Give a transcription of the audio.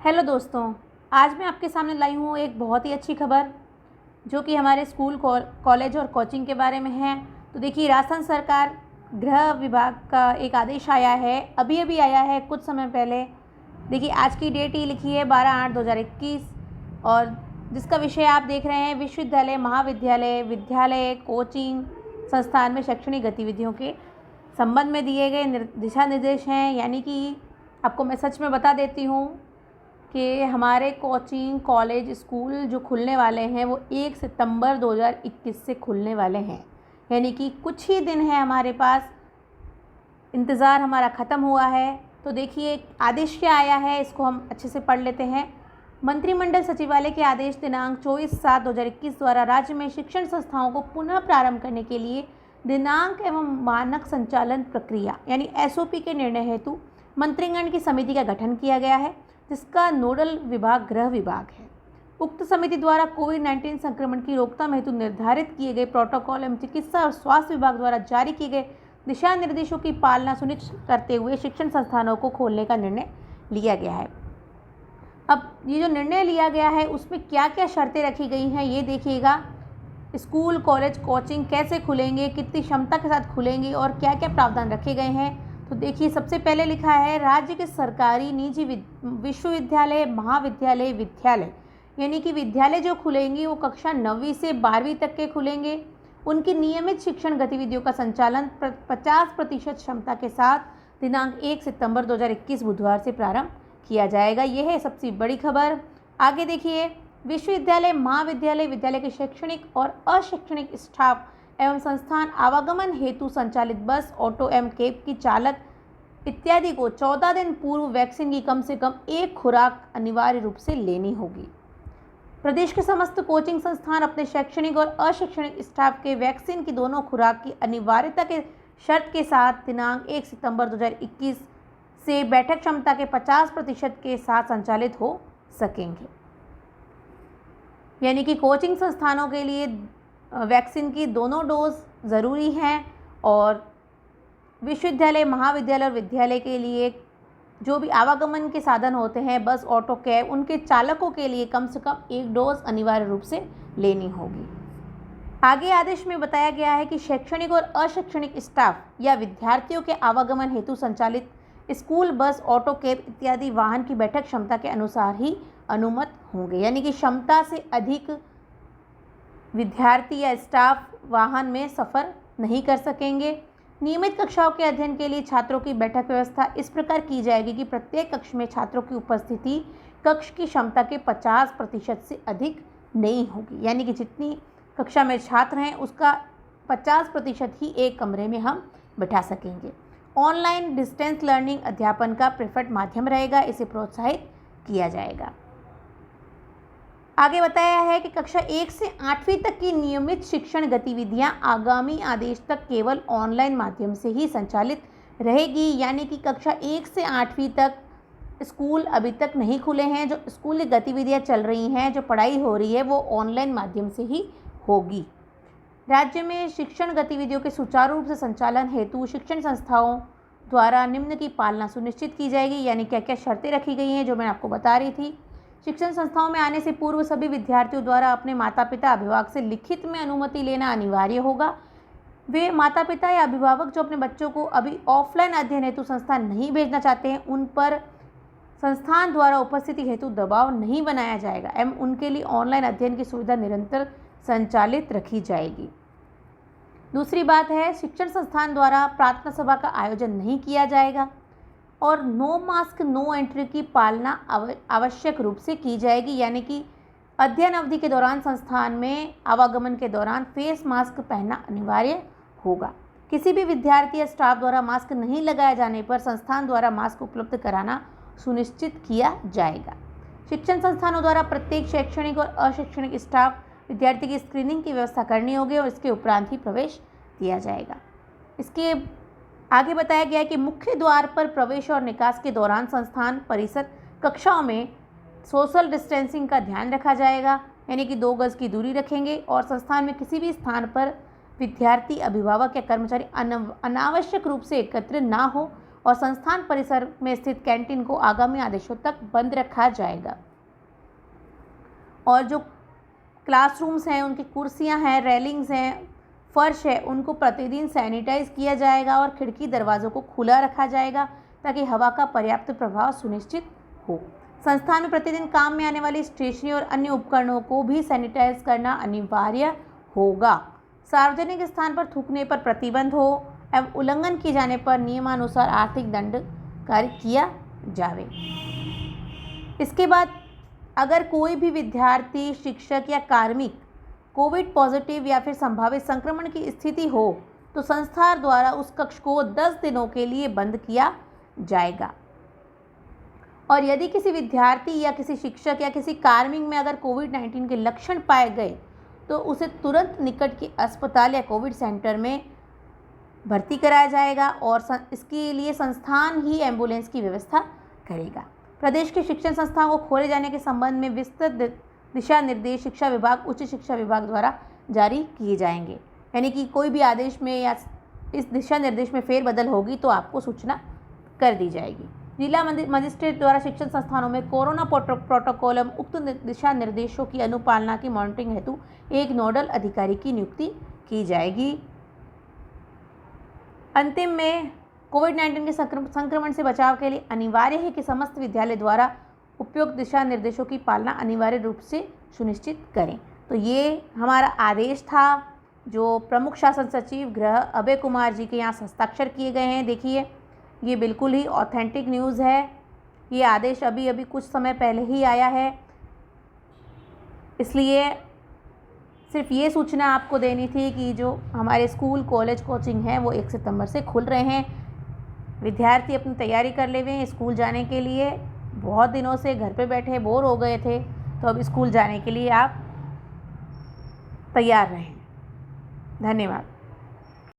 Hello दोस्तों, आज मैं आपके सामने लाई हूँ एक बहुत ही अच्छी खबर जो कि हमारे स्कूल कॉलेज और कोचिंग के बारे में है। तो देखिए, राजस्थान सरकार गृह विभाग का एक आदेश आया है, अभी आया है कुछ समय पहले। देखिए, आज की डेट ही लिखी है 12/8/2021 और जिसका विषय आप देख रहे हैं विश्वविद्यालय, महाविद्यालय, विद्यालय, कोचिंग संस्थान में शैक्षणिक गतिविधियों के संबंध में दिए गए दिशा निर्देश हैं। यानी कि आपको मैं सच में बता देती हूँ कि हमारे कोचिंग, कॉलेज, स्कूल जो खुलने वाले हैं वो 1 सितंबर 2021 से खुलने वाले हैं। यानी कि कुछ ही दिन है हमारे पास, इंतज़ार हमारा ख़त्म हुआ है। तो देखिए, आदेश क्या आया है, इसको हम अच्छे से पढ़ लेते हैं। मंत्रिमंडल सचिवालय के आदेश दिनांक 24/7/2021 द्वारा राज्य में शिक्षण संस्थाओं को पुनः प्रारंभ करने के लिए दिनांक एवं मानक संचालन प्रक्रिया यानी SOP के निर्णय हेतु मंत्रिगण की समिति का गठन किया गया है, जिसका नोडल विभाग गृह विभाग है। उक्त समिति द्वारा कोविड-19 संक्रमण की रोकथाम हेतु निर्धारित किए गए प्रोटोकॉल एवं चिकित्सा और स्वास्थ्य विभाग द्वारा जारी किए गए दिशा निर्देशों की पालना सुनिश्चित करते हुए शिक्षण संस्थानों को खोलने का निर्णय लिया गया है। अब ये जो निर्णय लिया गया है उसमें क्या क्या शर्तें रखी गई हैं ये देखिएगा। स्कूल, कॉलेज, कोचिंग कैसे खुलेंगे, कितनी क्षमता के साथ खुलेंगे और क्या क्या प्रावधान रखे गए हैं। तो देखिए, सबसे पहले लिखा है राज्य के सरकारी, निजी विश्वविद्यालय, महाविद्यालय, विद्यालय यानी कि विद्यालय जो खुलेंगी वो कक्षा 9वीं से 12वीं तक के खुलेंगे। उनकी नियमित शिक्षण गतिविधियों का संचालन 50% क्षमता के साथ दिनांक 1 सितंबर 2021 बुधवार से प्रारंभ किया जाएगा। यह है सबसे बड़ी खबर। आगे देखिए, विश्वविद्यालय, महाविद्यालय, विद्यालय के शैक्षणिक और अशैक्षणिक स्टाफ एवं संस्थान आवागमन हेतु संचालित बस, ऑटो एवं कैब की चालक इत्यादि को 14 दिन पूर्व वैक्सीन की कम से कम एक खुराक अनिवार्य रूप से लेनी होगी। प्रदेश के समस्त कोचिंग संस्थान अपने शैक्षणिक और अशैक्षणिक स्टाफ के वैक्सीन की दोनों खुराक की अनिवार्यता के शर्त के साथ दिनांक 1 सितंबर 2021 से बैठक क्षमता के 50% के साथ संचालित हो सकेंगे। यानी कि कोचिंग संस्थानों के लिए वैक्सीन की दोनों डोज ज़रूरी हैं और विश्वविद्यालय, महाविद्यालय और विद्यालय के लिए जो भी आवागमन के साधन होते हैं, बस, ऑटो, कैब, उनके चालकों के लिए कम से कम एक डोज अनिवार्य रूप से लेनी होगी। आगे आदेश में बताया गया है कि शैक्षणिक और अशैक्षणिक स्टाफ या विद्यार्थियों के आवागमन हेतु संचालित स्कूल, बस, ऑटो, कैब इत्यादि वाहन की बैठक क्षमता के अनुसार ही अनुमत होंगे। यानी कि क्षमता से अधिक विद्यार्थी या स्टाफ वाहन में सफ़र नहीं कर सकेंगे। नियमित कक्षाओं के अध्ययन के लिए छात्रों की बैठक व्यवस्था इस प्रकार की जाएगी कि प्रत्येक कक्ष में छात्रों की उपस्थिति कक्ष की क्षमता के 50% से अधिक नहीं होगी। यानी कि जितनी कक्षा में छात्र हैं उसका 50% ही एक कमरे में हम बैठा सकेंगे। ऑनलाइन डिस्टेंस लर्निंग अध्यापन का प्रेफर्ड माध्यम रहेगा, इसे प्रोत्साहित किया जाएगा। आगे बताया है कि कक्षा 1 से 8वीं तक की नियमित शिक्षण गतिविधियां आगामी आदेश तक केवल ऑनलाइन माध्यम से ही संचालित रहेगी। यानी कि कक्षा 1 से 8वीं तक स्कूल अभी तक नहीं खुले हैं, जो स्कूल की गतिविधियां चल रही हैं, जो पढ़ाई हो रही है वो ऑनलाइन माध्यम से ही होगी। राज्य में शिक्षण गतिविधियों के सुचारू रूप से संचालन हेतु शिक्षण संस्थाओं द्वारा निम्न की पालना सुनिश्चित की जाएगी। यानी क्या क्या शर्तें रखी गई हैं जो मैं आपको बता रही थी। शिक्षण संस्थाओं में आने से पूर्व सभी विद्यार्थियों द्वारा अपने माता पिता, अभिभावक से लिखित में अनुमति लेना अनिवार्य होगा। वे माता पिता या अभिभावक जो अपने बच्चों को अभी ऑफलाइन अध्ययन हेतु संस्थान नहीं भेजना चाहते हैं, उन पर संस्थान द्वारा उपस्थिति हेतु दबाव नहीं बनाया जाएगा एवं उनके लिए ऑनलाइन अध्ययन की सुविधा निरंतर संचालित रखी जाएगी। दूसरी बात है, शिक्षण संस्थान द्वारा प्रार्थना सभा का आयोजन नहीं किया जाएगा और नो मास्क नो एंट्री की पालना आवश्यक रूप से की जाएगी। यानी कि अध्ययन अवधि के दौरान संस्थान में आवागमन के दौरान फेस मास्क पहनना अनिवार्य होगा। किसी भी विद्यार्थी या स्टाफ द्वारा मास्क नहीं लगाए जाने पर संस्थान द्वारा मास्क उपलब्ध कराना सुनिश्चित किया जाएगा। शिक्षण संस्थानों द्वारा प्रत्येक शैक्षणिक और अशैक्षणिक स्टाफ विद्यार्थी की स्क्रीनिंग की व्यवस्था करनी होगी और इसके उपरांत ही प्रवेश दिया जाएगा। इसके आगे बताया गया है कि मुख्य द्वार पर प्रवेश और निकास के दौरान संस्थान परिसर कक्षाओं में सोशल डिस्टेंसिंग का ध्यान रखा जाएगा। यानी कि 2 गज की दूरी रखेंगे और संस्थान में किसी भी स्थान पर विद्यार्थी, अभिभावक या कर्मचारी अनावश्यक रूप से एकत्र ना हो और संस्थान परिसर में स्थित कैंटीन को आगामी आदेशों तक बंद रखा जाएगा। और जो क्लासरूम्स हैं, उनकी कुर्सियां हैं, रेलिंग्स हैं, फर्श है, उनको प्रतिदिन सैनिटाइज किया जाएगा और खिड़की दरवाज़ों को खुला रखा जाएगा ताकि हवा का पर्याप्त प्रभाव सुनिश्चित हो। संस्थान में प्रतिदिन काम में आने वाली स्टेशनरी और अन्य उपकरणों को भी सैनिटाइज करना अनिवार्य होगा। सार्वजनिक स्थान पर थूकने पर प्रतिबंध हो एवं उल्लंघन किए जाने पर नियमानुसार आर्थिक दंड कार्य किया जावे। इसके बाद अगर कोई भी विद्यार्थी, शिक्षक या कार्मिक कोविड पॉजिटिव या फिर संभावित संक्रमण की स्थिति हो तो संस्था द्वारा उस कक्ष को 10 दिनों के लिए बंद किया जाएगा। और यदि किसी विद्यार्थी या किसी शिक्षक या किसी कार्मिक में अगर कोविड-19 के लक्षण पाए गए तो उसे तुरंत निकट के अस्पताल या कोविड सेंटर में भर्ती कराया जाएगा और इसके लिए संस्थान ही एम्बुलेंस की व्यवस्था करेगा। प्रदेश के शिक्षण संस्थाओं को खोले जाने के संबंध में विस्तृत दिशा निर्देश शिक्षा विभाग, उच्च शिक्षा विभाग द्वारा जारी किए जाएंगे। यानी कि कोई भी आदेश में या इस दिशा निर्देश में फेरबदल होगी तो आपको सूचना कर दी जाएगी। जिला मजिस्ट्रेट द्वारा शिक्षण संस्थानों में कोरोना प्रोटोकॉल एवं उक्त दिशा निर्देशों की अनुपालना की मॉनिटरिंग हेतु एक नोडल अधिकारी की नियुक्ति की जाएगी। अंतिम में कोविड-19 के संक्रमण से बचाव के लिए अनिवार्य है कि समस्त विद्यालय द्वारा उपयुक्त दिशा निर्देशों की पालना अनिवार्य रूप से सुनिश्चित करें। तो ये हमारा आदेश था जो प्रमुख शासन सचिव गृह अभय कुमार जी के यहाँ हस्ताक्षर किए गए हैं। देखिए, ये बिल्कुल ही ऑथेंटिक न्यूज़ है। ये आदेश अभी कुछ समय पहले ही आया है, इसलिए सिर्फ ये सूचना आपको देनी थी कि जो हमारे स्कूल, कॉलेज, कोचिंग है वो 1 सितंबर से खुल रहे हैं। विद्यार्थी अपनी तैयारी कर ले हुए हैं स्कूल जाने के लिए। बहुत दिनों से घर पे बैठे बोर हो गए थे, तो अब स्कूल जाने के लिए आप तैयार रहें। धन्यवाद।